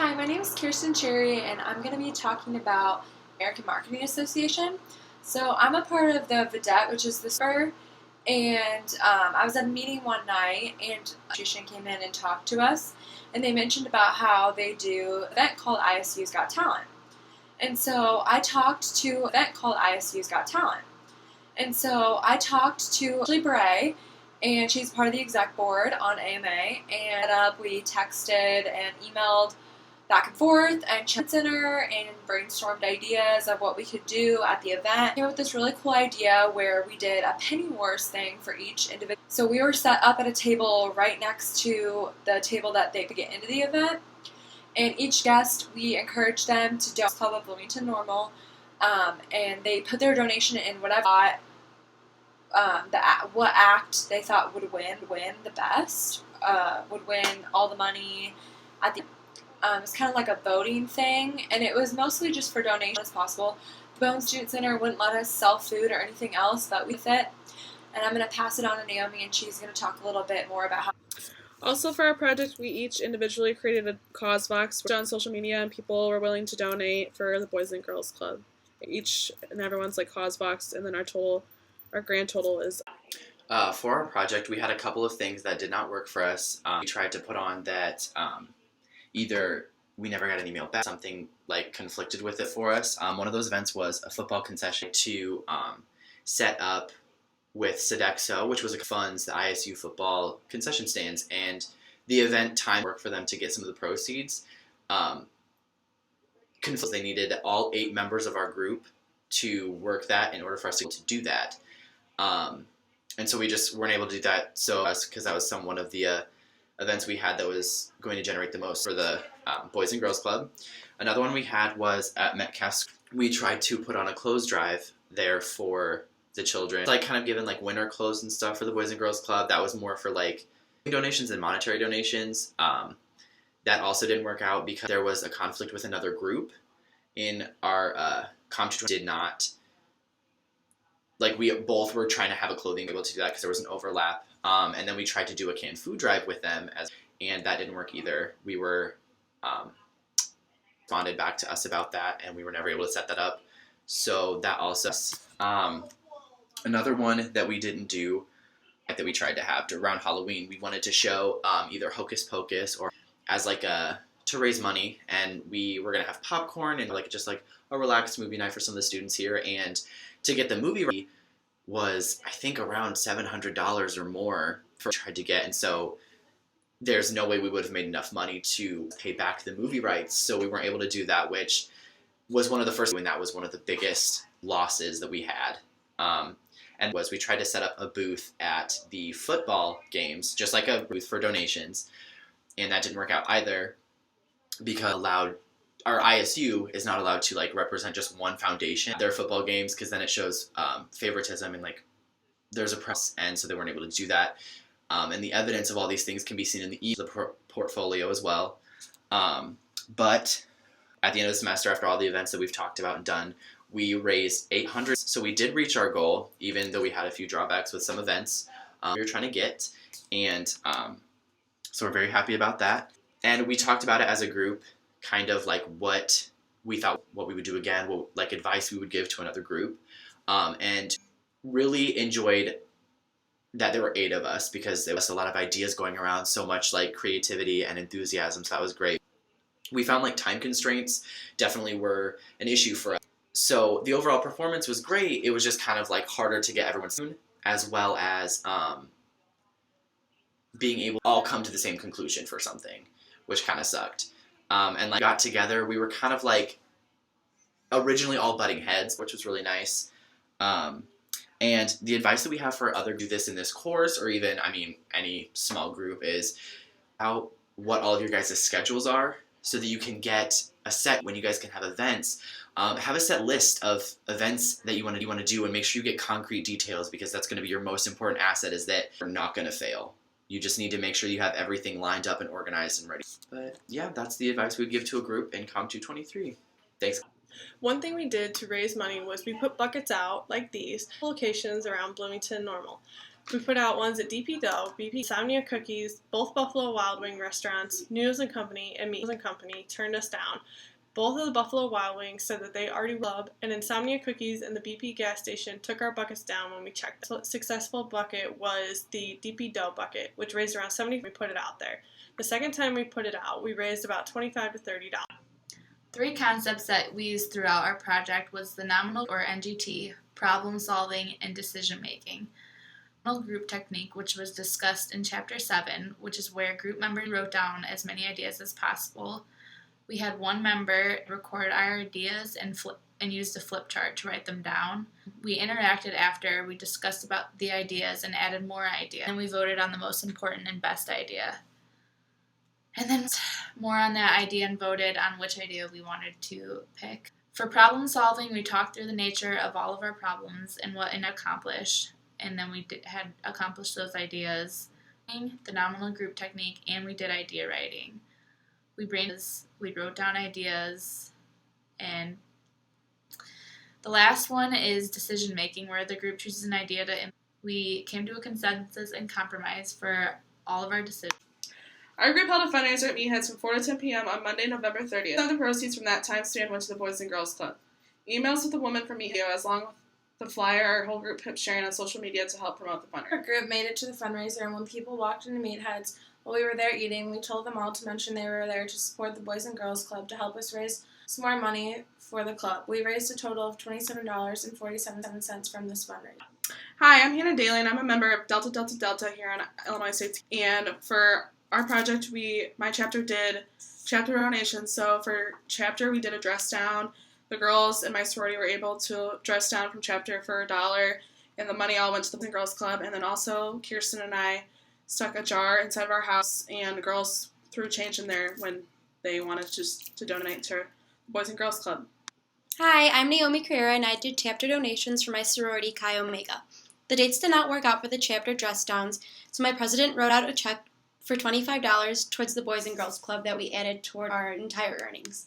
Hi, my name is Kirsten Cherry, and I'm going to be talking about American Marketing Association. So I'm a part of the VEDET, which is the spur, and I was at a meeting one night, and the association came in and talked to us, and they mentioned about how they do an event called ISU's Got Talent. And so I talked to an event called ISU's Got Talent. And so I talked to Ashley Bray, and she's part of the exec board on AMA, and we texted and emailed back and forth and chat center and brainstormed ideas of what we could do at the event. Came up with this really cool idea where we did a penny wars thing for each individual. So we were set up at a table right next to the table that they could get into the event. And each guest, we encouraged them to donate to Club of Bloomington Normal, and they put their donation in whatever what act they thought would win the best, would win all the money at the. It's kind of like a voting thing, and it was mostly just for donations as possible. The Bowen Student Center wouldn't let us sell food or anything else, but we fit. And I'm going to pass it on to Naomi, and she's going to talk a little bit more about how. Also, for our project, we each individually created a cause box on social media, and people were willing to donate for the Boys and Girls Club. Each and everyone's cause box, and then our grand total is. For our project, we had a couple of things that did not work for us. We tried to put on that either we never got an email back, something conflicted with it for us. One of those events was a football concession to set up with Sodexo, which was funds the ISU football concession stands, and the event time worked for them to get some of the proceeds. They needed all 8 members of our group to work that in order for us to do that. And so we just weren't able to do that. So because that was one of the events we had that was going to generate the most for the Boys and Girls Club. Another one we had was at Metcalf. We tried to put on a clothes drive there for the children. Kind of given winter clothes and stuff for the Boys and Girls Club. That was more for donations and monetary donations. That also didn't work out because there was a conflict with another group in our comp did not. We both were trying to have a clothing able to do that because there was an overlap. And then we tried to do a canned food drive with them, and that didn't work either. We were responded back to us about that, and we were never able to set that up. So that also. Another one that we didn't do, that we tried to have around Halloween, we wanted to show either Hocus Pocus or as to raise money, and we were gonna have popcorn and just a relaxed movie night for some of the students here, and to get the movie was I think around $700 or more for tried to get, and so there's no way we would have made enough money to pay back the movie rights, so we weren't able to do that, which was one of the first, and that was one of the biggest losses that we had. And we tried to set up a booth at the football games, just like a booth for donations, and that didn't work out either because our ISU is not allowed to represent just one foundation at their football games, because then it shows favoritism, and there's a press, and so they weren't able to do that. And the evidence of all these things can be seen in the portfolio as well. But at the end of the semester, after all the events that we've talked about and done, we raised $800. So we did reach our goal, even though we had a few drawbacks with some events we were trying to get. And so we're very happy about that. And we talked about it as a group, kind of what we thought, what we would do again, what advice we would give to another group. And really enjoyed that there were 8 of us, because there was a lot of ideas going around, so much creativity and enthusiasm, so that was great. We found time constraints definitely were an issue for us. So the overall performance was great. It was just kind of harder to get everyone soon, as well as being able to all come to the same conclusion for something, which kind of sucked. And got together, we were kind of originally all butting heads, which was really nice. And the advice that we have for do this in this course, or even, any small group, is out what all of your guys' schedules are, so that you can get a set when you guys can have events. Have a set list of events that you want to do, and make sure you get concrete details, because that's going to be your most important asset, is that you're not going to fail. You just need to make sure you have everything lined up and organized and ready. But yeah, that's the advice we would give to a group in Comp 223. Thanks. One thing we did to raise money was we put buckets out like these locations around Bloomington Normal. We put out ones at DP Dough, BP Insomnia Cookies, both Buffalo Wild Wing restaurants, Noodles & Company, and Meat & Company turned us down. Both of the Buffalo Wild Wings said that they already loved, and Insomnia Cookies and the BP gas station took our buckets down when we checked. The successful bucket was the DP Dough bucket, which raised around $70. We put it out there. The second time we put it out, we raised about $25 to $30. 3 concepts that we used throughout our project was the nominal or NGT, problem solving, and decision making. Group technique, which was discussed in Chapter 7, which is where group members wrote down as many ideas as possible. We had one member record our ideas and used a flip chart to write them down. We interacted after, we discussed about the ideas and added more ideas, and we voted on the most important and best idea. And then more on that idea and voted on which idea we wanted to pick. For problem solving, we talked through the nature of all of our problems and what it accomplished. And then we had accomplished those ideas, the nominal group technique, and we did idea writing. We wrote down ideas, and the last one is decision making, where the group chooses an idea we came to a consensus and compromise for all of our decisions. Our group held a fundraiser at Meatheads from 4 to 10 p.m. on Monday, November 30th. Some of the proceeds from that time span went to the Boys and Girls Club. Emails with the woman from Meathead, as long the flyer, our whole group kept sharing on social media to help promote the fundraiser. Our group made it to the fundraiser, and when people walked into Meatheads while we were there eating, we told them all to mention they were there to support the Boys and Girls Club to help us raise some more money for the club. We raised a total of $27.47 from this fundraiser. Hi, I'm Hannah Daly, and I'm a member of Delta Delta Delta here on Illinois State. And for our project, my chapter did chapter donations. So for chapter, we did a dress down. The girls in my sorority were able to dress down from chapter for $1, and the money all went to the Boys and Girls Club. And then also, Kirsten and I stuck a jar inside of our house, and the girls threw change in there when they wanted to donate to the Boys and Girls Club. Hi, I'm Naomi Carrera, and I did chapter donations for my sorority, Chi Omega. The dates did not work out for the chapter dress downs, so my president wrote out a check for $25 towards the Boys and Girls Club that we added toward our entire earnings.